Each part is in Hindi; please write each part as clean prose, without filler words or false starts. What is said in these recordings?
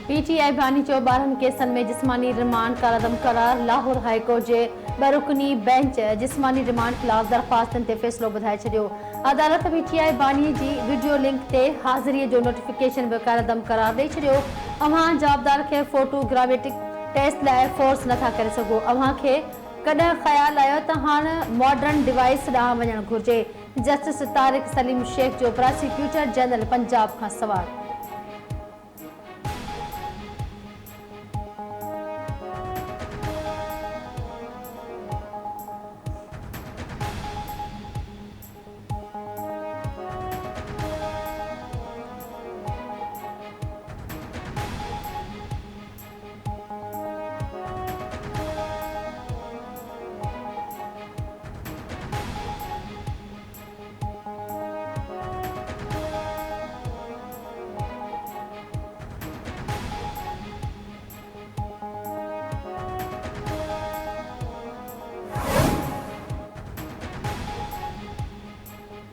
पीटीआई बानी चो 12 केसनि में जिस्मानी रिमांड कारदम करार। लाहौर हाईकोर्ट जे बरुकनी बेंच जिस्मानी रिमांड खिलाफ दरख्वास्तन ते फैसलो ॿुधाए छॾियो। अदालत पीटीआई बानी जी वीडियो लिंक ते हाज़िरी जो नोटिफिकेशन बि कारदम करार ॾेई छॾियो। अव्हां जवाबदार खे फोटोग्रामेटिक टेस्ट लाइ फोर्स नथा करे सघो। अव्हां खे कॾहिं ख़्यालु आयो त हाणे मॉडर्न डिवाइस ॾांहुं वञणु घुरिजे। जस्टिस तारिक सलीम शेख जो प्रोसिक्यूटर जनरल पंजाब खां सवाल।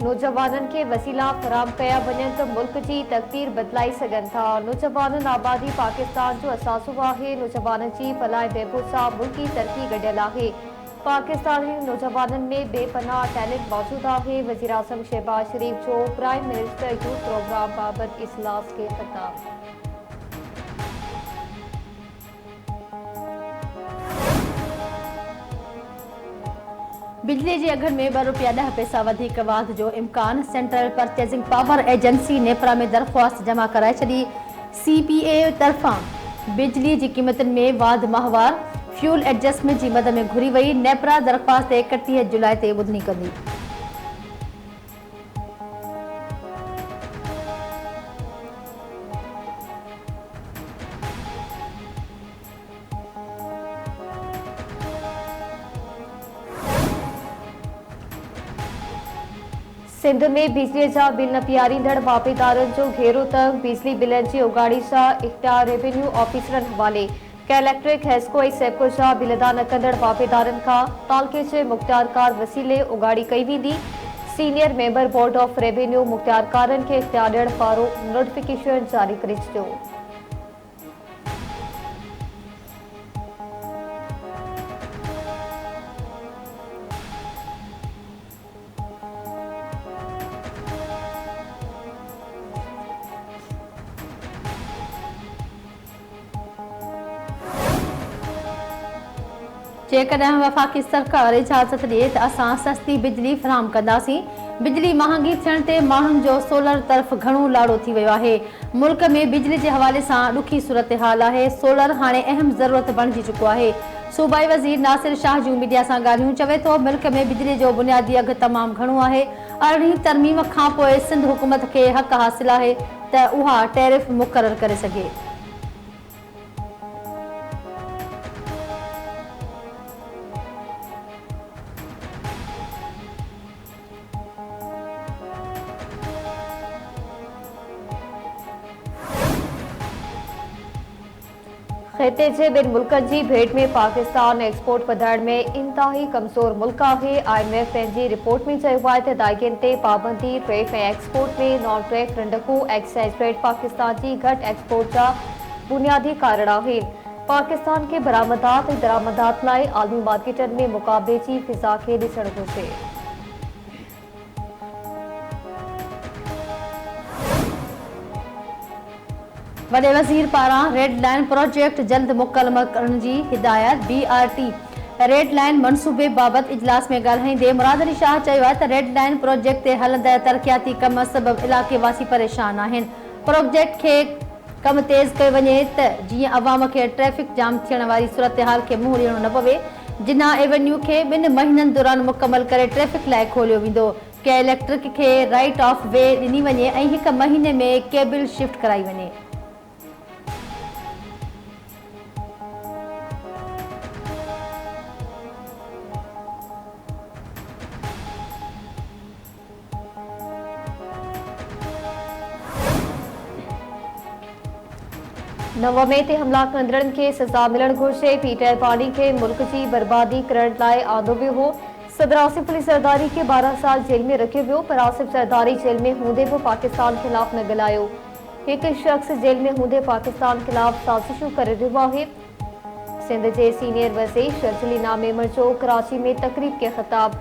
नौजवाननि खे वसीला फराहम कया वञनि त मुल्क जी तक़दीर बदिलाई सघनि था। नौजवाननि आबादी पाकिस्तान जो असासो आहे। नौजवाननि जी फलाह बहबूद सां मुल्की तरक़ी गॾियल आहे। पाकिस्तानी नौजवाननि में बेपनाह टैलेंट मौजूदु आहे। वज़ीर आज़म शहबाज शरीफ जो प्राइम मिनिस्टर यूथ प्रोग्राम बाबति इजलास खे ख़िताब। बिजली जे अघनि में ₹2.10 वधीक वाध जो इम्कान। Central purchasing power agency NEPRA में दरख़्वास्त जमा कराए छॾी। CPA तरफ़ां बिजली जी क़ीमतुनि में वाध माहवार फ्यूल एडजस्टमेंट जी मद में घुरी वई। नेपरा दरख़्वास्त 31 जुलाई ते ॿुधणी कंदी। सिंध में बिजली जा बिल न पियारींदड़ वापेदारनि जो घेरो तंग। बिजली बिलनि जी उगाड़ी सां इख्तियार रेवेन्यू ऑफिसरनि हवाले। कलेक्ट्रेट हेस्को ऐं सेप्को जा बिल अदा न कंदड़ वापेदारनि खां तालके जे मुख़्तियारकार वसीले उगाड़ी कई वेंदी। Senior member board of revenue मुख़्तियारकारनि खे इख्तियार ॾियण वारो नोटिफिकेशन जारी करे छॾियो। जेकॾहिं वफ़ाक़ी सरकार इजाज़त ॾिए त असां सस्ती बिजली फ़राहम कंदासीं। बिजली महांगी थियण ते माण्हुनि जो सोलर तरफ़ घणो लाड़ो थी वियो आहे। मुल्क में बिजली जे हवाले सां ॾुखी सूरतहाल आहे। सोलर हाणे अहम ज़रूरत बणिजी चुको आहे। सूबाई वज़ीर नासिर शाह जूं मीडिया सां ॻाल्हियूं चवे थो मुल्क में बिजली जो बुनियादी अघु तमामु घणो आहे। 18 तरमीम खां पोइ सिंध हुकूमत खे हक़ हासिल आहे त उहा टैरिफ मुक़ररु करे सघे। ख़िते जे ॿिनि मुल्कनि जी भेट में पाकिस्तान एक्सपोर्ट वधाइण में इंतहाई कमज़ोर मुल्क आहे। IMF पंहिंजी रिपोर्ट में चयो आहे त अदायगियुनि ते पाबंदी, ट्रेफ ऐं एक्सपोर्ट में नॉन ट्रेफ रंडकू एक्साइज रेट पाकिस्तान जी घटि एक्सपोर्ट जा बुनियादी कारण आहिनि। पाकिस्तान खे बरामदात ऐं दरामदात लाइ आलमी मार्केटनि में मुक़ाबले जी फिज़ा खे ॾिसणु घुरिजे। वॾे वज़ीर पारां रेड लाइन प्रोजेक्ट जल्द मुकमल करण जी हिदायत। BRT रेड लाइन मनसूबे बाबति इजलास में ॻाल्हाईंदे मुराद अली शाह चयो आहे त रेड लाइन प्रोजेक्ट ते हलंदड़ तरक़ियाती कम सबबि इलाइक़े वासी परेशान आहिनि। प्रोजेक्ट खे कम तेज़ कयो वञे त जीअं अवाम खे ट्रैफ़िक जाम थियण वारी सूरतहाल खे मुंहुं ॾियणो न पवे। जिन्ना एवेन्यू खे 2 महीननि दौरान मुकमल करे ट्रैफ़िक लाइ खोलियो वेंदो। के इलेक्ट्रिक खे राइट ऑफ वे ॾिनी वञे ऐं 1 महीने में केबल शिफ्ट कराई वञे। नवमे ते हमला कंदड़नि खे सज़ा मिलणु घुरिजे। पीटीआई बानी खे मुल्क जी बर्बादी करण लाइ आंदो वियो हो। सदर आसिफ अली ज़रदारी के 12 साल जेल में रखियो वियो, पर आसिफ ज़रदारी जेल में हूंदे बि पाकिस्तान ख़िलाफ़ न ॻाल्हायो। एक शख्स जेल में हूंदे पाकिस्तान खिलाफ साज़िशूं करे रहियो आहे। सिंध के सीनियर वज़ीर शर्जील इनाम मेमण जो कराची में तकरीब के खिताब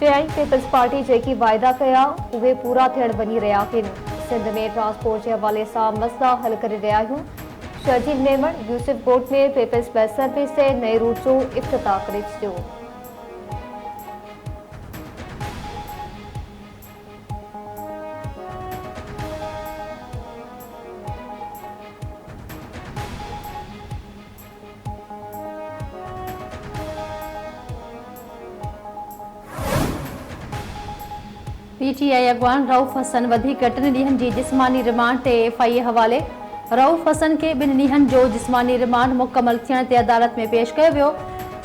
चयाई पीपल्स पार्टी जेकी वायदा कया उहे पूरा थियण वञी रहिया आहिनि। सिंध में ट्रांसपोर्ट के हवाले से मसला हल करे रहिया आहियूं। शर्जील मेमण यूसुफ कोट में पीपल्स बस सर्विस से नए रूट जो इफ्तिताह करे छॾियो। पीटीआई अगवान रऊफ़ हसन वधीक 3 ॾींहनि जी जिस्मानी रिमांड ते एफआईए हवाले। रऊफ़ हसन के 2 ॾींहनि जो जिस्मानी रिमांड मुकमल थियण ते अदालत में पेश कयो वियो।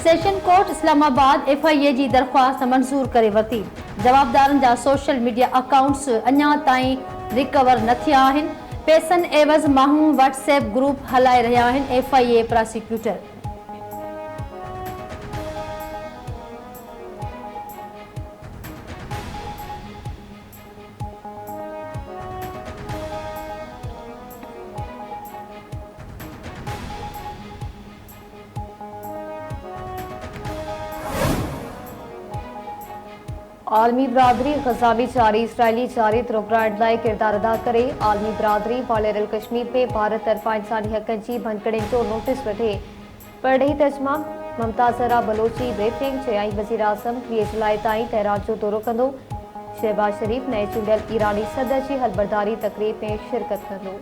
सेशन कोर्ट इस्लामाबाद एफआईए जी दरख़्वास्त मंज़ूर करे वरिती। जवाबदारनि जा सोशल मीडिया अकाउंट्स अञा ताईं रिकवर न थिया आहिनि। पैसनि एवज़ माण्हू व्हाट्सएप ग्रुप हलाए रहिया आहिनि। एफआईए प्रोसिक्यूटर आलमी बिरादरी गजावी जारी इसराइली जारी रुकराइण लाइ किरदार अदा करे। आलमी बिरादरी वालेरल कश्मीर में भारत तरफा इंसानी हक़नि जी भनकड़नि जो नोटिस वठे। पढ़ी तर्जुमा ममता ज़रा बलोची ब्रीफिंग चयाई वज़ीर आज़म 3 जुलाई ताईं तेहरान जो दौरो कंदो। शहबाज शरीफ नए चूंडियल ईरानी सदर जी हलबरदारी तकरीब में शिरकत कंदो।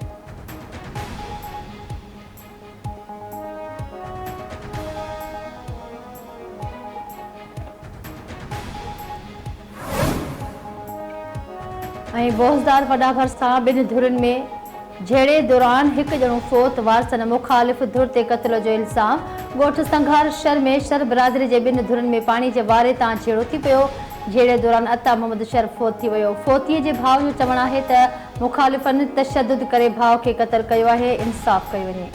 बोज़दार वॾा भरिसां 2 धुरनि में झेड़े दौरान हिकु ॼणो फोत वारसनि मुखालिफ़ धुर ते क़त्ल जो इल्ज़ाम। ॻोठ संघार में शर बिरादरी जे 2 धुरनि में पाणी जे वारे तां झेड़ो थी पियो। झेड़े दौरान अता मोहम्मद शर फोत थी वियो। फोतीअ जे भाउ जो चवणु आहे त मुखालिफ़नि तशद्दुद करे भाउ खे क़त्ल कयो आहे। इंसाफ़ कयो वञे।